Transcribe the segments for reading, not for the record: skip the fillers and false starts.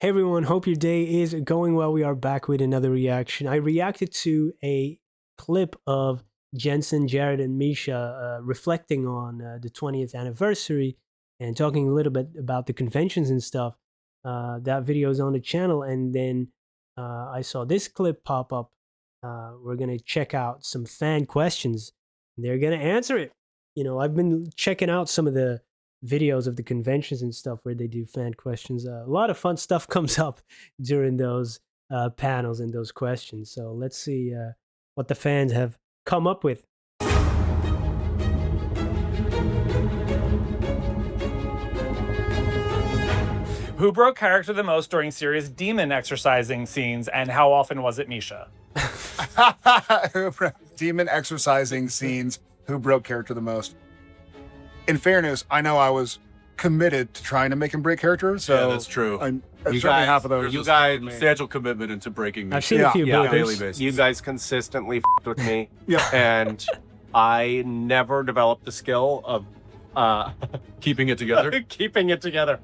Hey everyone, hope your day is going well. We are back with another reaction. I reacted to a clip of Jensen, Jared, and Misha reflecting on the 20th anniversary and talking a little bit about the conventions and stuff. That video is on the channel, and then I saw this clip pop up. We're going to check out some fan questions. They're going to answer it. You know, I've been checking out some of the videos of the conventions and stuff where they do fan questions. A lot of fun stuff comes up during those panels and those questions. So let's see what the fans have come up with. Who broke character the most during serious demon exercising scenes, and how often was it Misha? Demon exercising scenes. Who broke character the most? In fairness, I know I was committed to trying to make him break character, so yeah, that's true. Certainly half of those. You guys, substantial commitment into breaking me. I've seen a few on a daily builders. basis. You guys consistently f***ed with me, Yeah. and I never developed the skill of Keeping it together. keeping it together.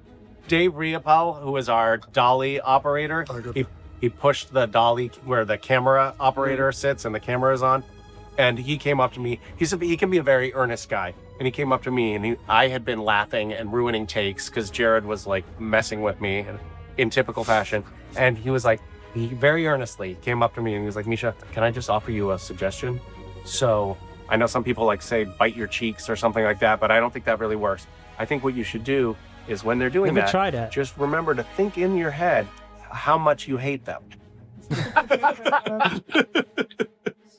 Dave Riopal, who is our dolly operator, he pushed the dolly where the camera operator sits and the camera is on, and he came up to me. He can be a very earnest guy, and he came up to me, and I had been laughing and ruining takes because Jared was like messing with me in typical fashion, and he was like, he very earnestly came up to me and he was like, Misha, can I just offer you a suggestion? So I know some people like say bite your cheeks or something like that, but I don't think that really works. I think what you should do is when they're doing Never that, tried that. just remember to think in your head how much you hate them.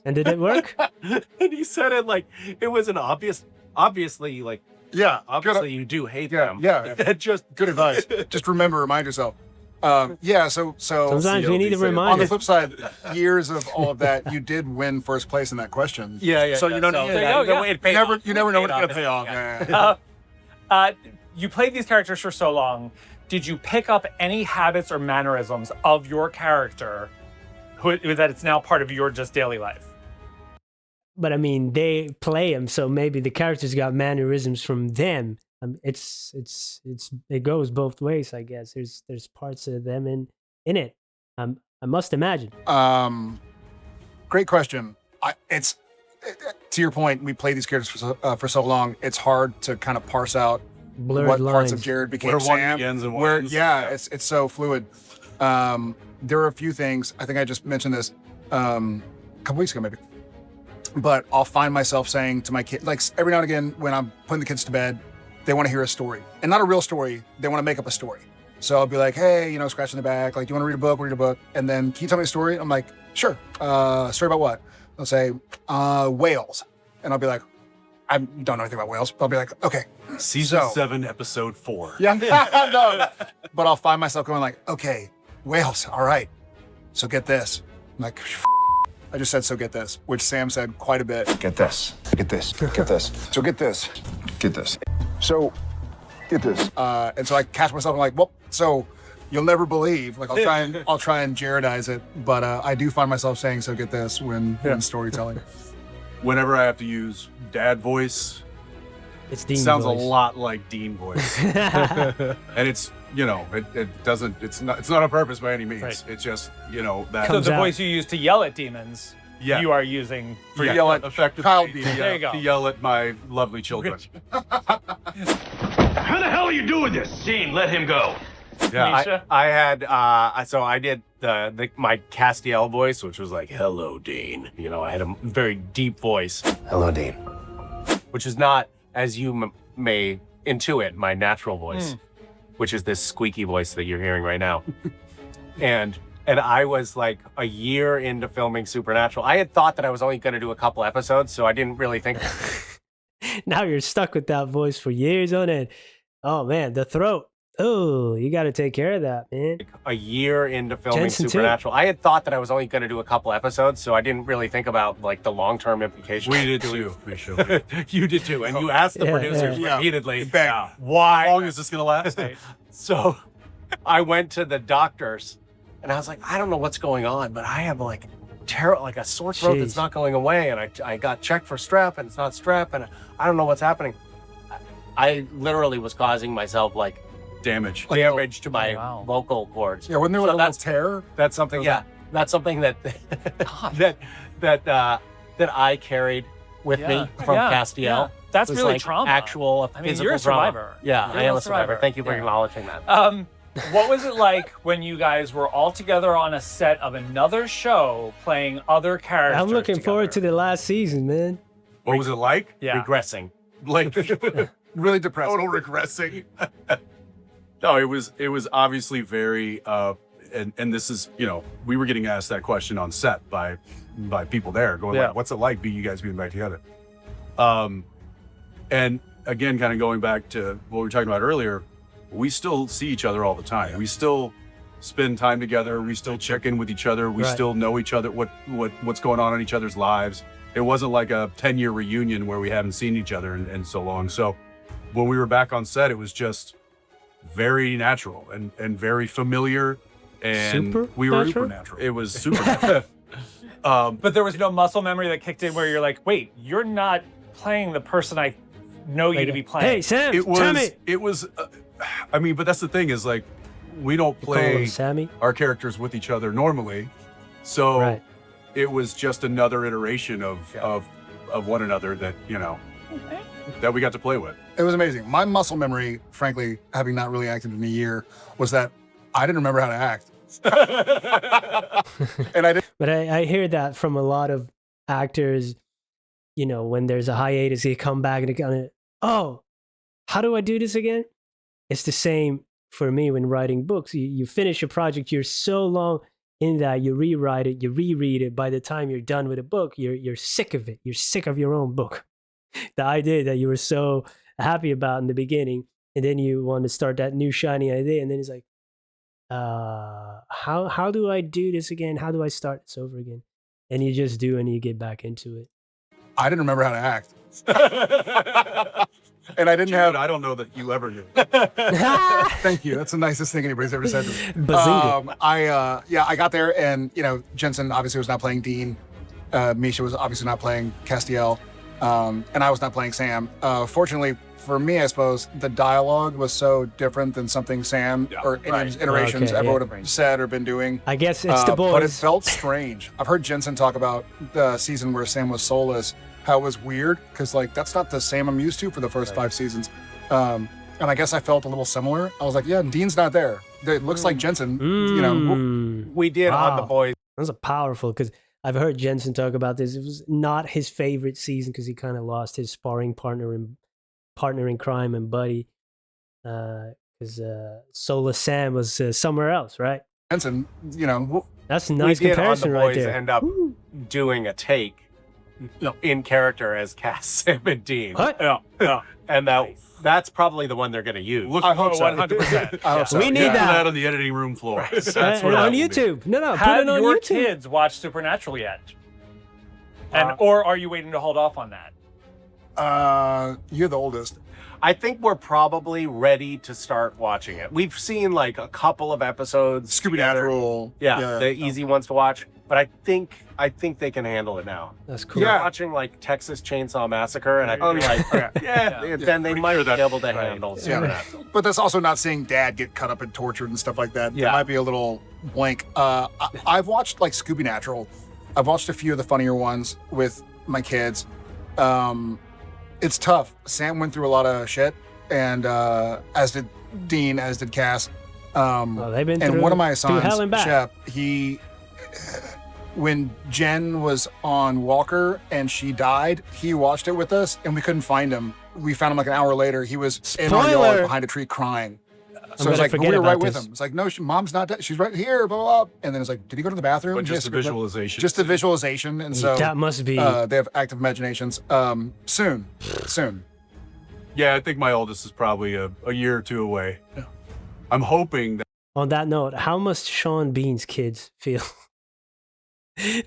And did it work? And he said it like it was an obviously like, Yeah, obviously you do hate Yeah, them. yeah. Just good advice. Just remind yourself. Yeah, so Sometimes we need to on remind the it. flip side, years of all of that, you did win first place in that question. yeah. So you don't So need there that. you go, it paid off. You never know It when it's paid gonna off. pay off. Yeah. You played these characters for so long. Did you pick up any habits or mannerisms of your character that it's now part of your just daily life? But I mean, they play him, so maybe the characters got mannerisms from them. It goes both ways, I guess. There's parts of them in it. I must imagine. Great question. To your point, we played these characters for so long. It's hard to kind of parse out Blurred what lines. parts of Jared became Where one Sam. begins and one Where ends. yeah, it's so fluid. There are a few things. I think I just mentioned this a couple weeks ago, maybe. But I'll find myself saying to my kid, like every now and again, when I'm putting the kids to bed, they want to hear a story, and not a real story. They want to make up a story. So I'll be like, hey, scratching the back, like, do you want to read a book? We'll read a book. And then, can you tell me a story? I'm like, sure. Story about what? They'll say, whales. And I'll be like, I don't know anything about whales. But I'll be like, okay. Season So- 7, episode 4. Yeah, no. But I'll find myself going like, okay, whales, all right. So get this. I'm like, I just said, so get this, which Sam said quite a bit. Get this. Get this. Get this. So get this. Get this. So get this. And so I catch myself and like, well, so you'll never believe. Like I'll try and Jaredize it, but I do find myself saying, so get this when storytelling. Whenever I have to use dad voice, It's Dean sounds voice. a lot like Dean voice. And it's, it doesn't, it's not on purpose by any means. Right. It's just, that. So Comes the out. voice you use to yell at demons, Yeah. you are using for Yeah, yell at effectively child to, demons. There you go. to yell at my lovely children. How the hell are you doing this? Dean, let him go. Yeah. Misha? I had so I did my Castiel voice, which was like, hello, Dean. I had a very deep voice, Hello, Dean. which is not, as you may intuit, my natural voice, which is this squeaky voice that you're hearing right now. and I was like a year into filming Supernatural. I had thought that I was only going to do a couple episodes, so I didn't really think. Now you're stuck with that voice for years on end. Oh man, the throat. Oh, you got to take care of that, man. A year into filming Jensen too. Supernatural. I had thought that I was only going to do a couple episodes, so I didn't really think about like the long-term implications. We did too, Misha. You did too, and you asked the Yeah, producers yeah. repeatedly, Bang. How why? long is this going to last? So I went to the doctors, and I was like, I don't know what's going on, but I have like a sore throat that's Jeez. not going away, and I got checked for strep, and it's not strep, and I don't know what's happening. I literally was causing myself like damage. damage to my wow. vocal cords. Yeah, wasn't there like So a little tear? That's something. Yeah, that's something that that I carried with me from Castiel. Yeah. That's It was really like trauma. Actual I mean, physical you're a trauma. survivor. Yeah, You're I am a a survivor. survivor. Thank you for Yeah. acknowledging that. What was it like when you guys were all together on a set of another show playing other characters? I'm looking forward to together? the last season, man. What was it like? Yeah. Regressing. Like Really depressing. total regressing. No, it was obviously very and this is, you know, we were getting asked that question on set by people there going Yeah. like, what's it like you guys being back together? And again, kind of going back to what we were talking about earlier, we still see each other all the time. We still spend time together. We still check in with each other. We Right. still know each other, what's going on in each other's lives. It wasn't like a 10-year reunion where we haven't seen each other in so long. So when we were back on set, it was just very natural and very familiar. And we were Supernatural? It was supernatural. But there was no muscle memory that kicked in where you're like, wait, you're not playing the person I know you to be playing. Hey, Sam, It was. Sammy. It was. I mean, but that's the thing is like, we don't Call him play Sammy. our characters with each other normally, so Right. it was just another iteration of one another that that we got to play with. It was amazing. My muscle memory, frankly, having not really acted in a year, was that I didn't remember how to act. And I didn't. But I hear that from a lot of actors, when there's a hiatus, they come back and they kind of, oh, how do I do this again? It's the same for me when writing books. You finish a project, you're so long in that you rewrite it, you reread it. By the time you're done with a book, you're sick of it. You're sick of your own book. The idea that you were so happy about in the beginning, and then you want to start that new shiny idea, and then it's like, how do I do this again? How do I start this over again? And you just do, and you get back into it. I didn't remember how to act. And I didn't Dude, have. I don't know that you ever knew. Thank you. That's the nicest thing anybody's ever said to me. Bazinga. I got there, and Jensen obviously was not playing Dean. Misha was obviously not playing Castiel, and I was not playing Sam. Fortunately for me, I suppose the dialogue was so different than something Sam or any of his iterations Okay, ever yeah. would have said or been doing. I guess it's the boys. But it felt strange. I've heard Jensen talk about the season where Sam was soulless, how it was weird, because that's not the Sam I'm used to for the first 5 seasons. And I guess I felt a little similar. I was like, yeah, Dean's not there. It looks like Jensen, We did on The Wow. Boys. That's a powerful, because I've heard Jensen talk about this. It was not his favorite season because he kind of lost his sparring partner in crime and buddy. Because Soulless Sam was somewhere else, right? Jensen, That's a nice we did on The comparison right Boys there. end up doing a take in character as Cass, Sam, and Dean. What? Yeah. And that's probably the one they're going to use. Look, I hope so. 100%. I hope so. We need yeah. put that. that on the editing room floor. That's where And that on will be. YouTube. No, put Have it on your YouTube. kids watch Supernatural yet? Or are you waiting to hold off on that? You're the oldest. I think we're probably ready to start watching it. We've seen like a couple of episodes. Scooby together. Natural. Yeah, the easy ones to watch. But I think they can handle it now. That's cool. We're watching like Texas Chainsaw Massacre, and I feel like then they might be able to handle Supernatural. But that's also not seeing Dad get cut up and tortured and stuff like that. Yeah. It might be a little blank. I've watched like Scooby Natural. I've watched a few of the funnier ones with my kids. It's tough. Sam went through a lot of shit, and as did Dean, as did Cass. They've been And through, one of my through sons, hell and back. Shep, when Jen was on Walker and she died, he watched it with us, and we couldn't find him. We found him like an hour later. He was in our Spoiler! yard behind a tree crying. So it's gonna like, we forget were right about with this. him. It's like, no, Mom's not dead. She's right here, blah, blah, blah. And then it's like, did he go to the bathroom? But just Yes, the visualization. Just the visualization. And so that must be. they have active imaginations. Soon. Yeah, I think my oldest is probably a year or two away. Yeah. I'm hoping that On that note, how must Sean Bean's kids feel?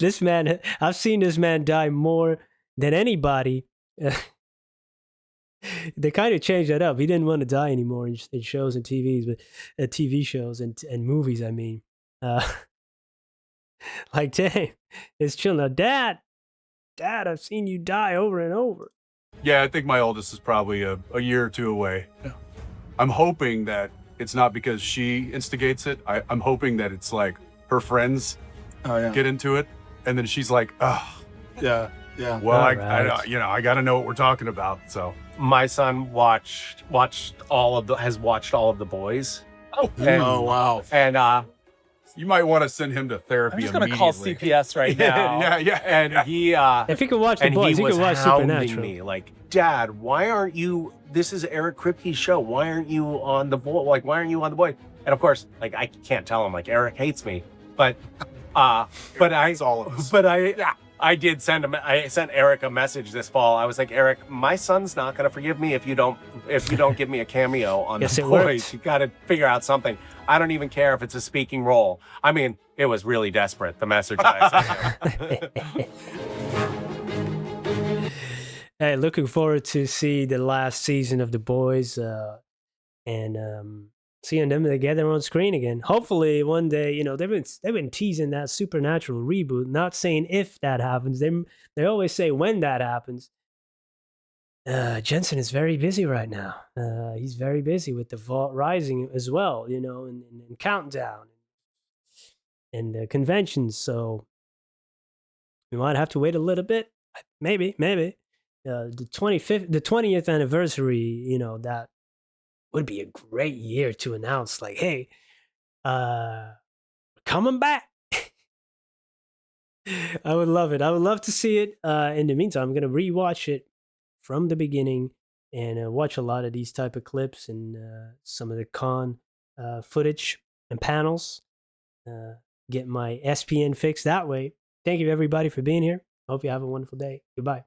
This man, I've seen this man die more than anybody. They kind of changed that up. He didn't want to die anymore in shows and TVs, but TV shows and movies. I mean, like, dang, it's chill now. Dad, I've seen you die over and over. I think my oldest is probably a year or two away. Yeah. I'm hoping that it's not because she instigates it. I'm hoping that it's like her friends Oh yeah. get into it, and then she's like, oh, Yeah. Yeah. well, All I right. you know, I got to know what we're talking about. So My son has watched all of the boys. Oh, And, Oh wow. and you might want to send him to therapy. I'm just gonna call immediately. CPS right now. and he If you could watch The and Boys, he you was could watch hounding Supernatural. me like, Dad, why aren't you? This is Eric Kripke's show. Why aren't you on the Boy? Like, why aren't you on the Boy? And of course, like, I can't tell him like Eric hates me, but I It's all of us. but I did send him. I sent Eric a message this fall. I was like, Eric, my son's not gonna forgive me if you don't give me a cameo on Yes, the it Boys. worked. You got to figure out something. I don't even care if it's a speaking role. I mean, it was really desperate. The message that I sent him. Hey, looking forward to see the last season of The Boys and seeing them together on screen again. Hopefully, one day, you know, they've been teasing that Supernatural reboot, not saying if that happens. They always say when that happens. Jensen is very busy right now. He's very busy with the Vault Rising as well, you know, and Countdown and the conventions. So we might have to wait a little bit. Maybe. The 20th anniversary, you know, that would be a great year to announce, like, hey, coming back. I would love it. I would love to see it. In the meantime, I'm gonna rewatch it from the beginning and watch a lot of these type of clips and some of the con footage and panels. Get my SPN fix that way. Thank you everybody for being here. Hope you have a wonderful day. Goodbye.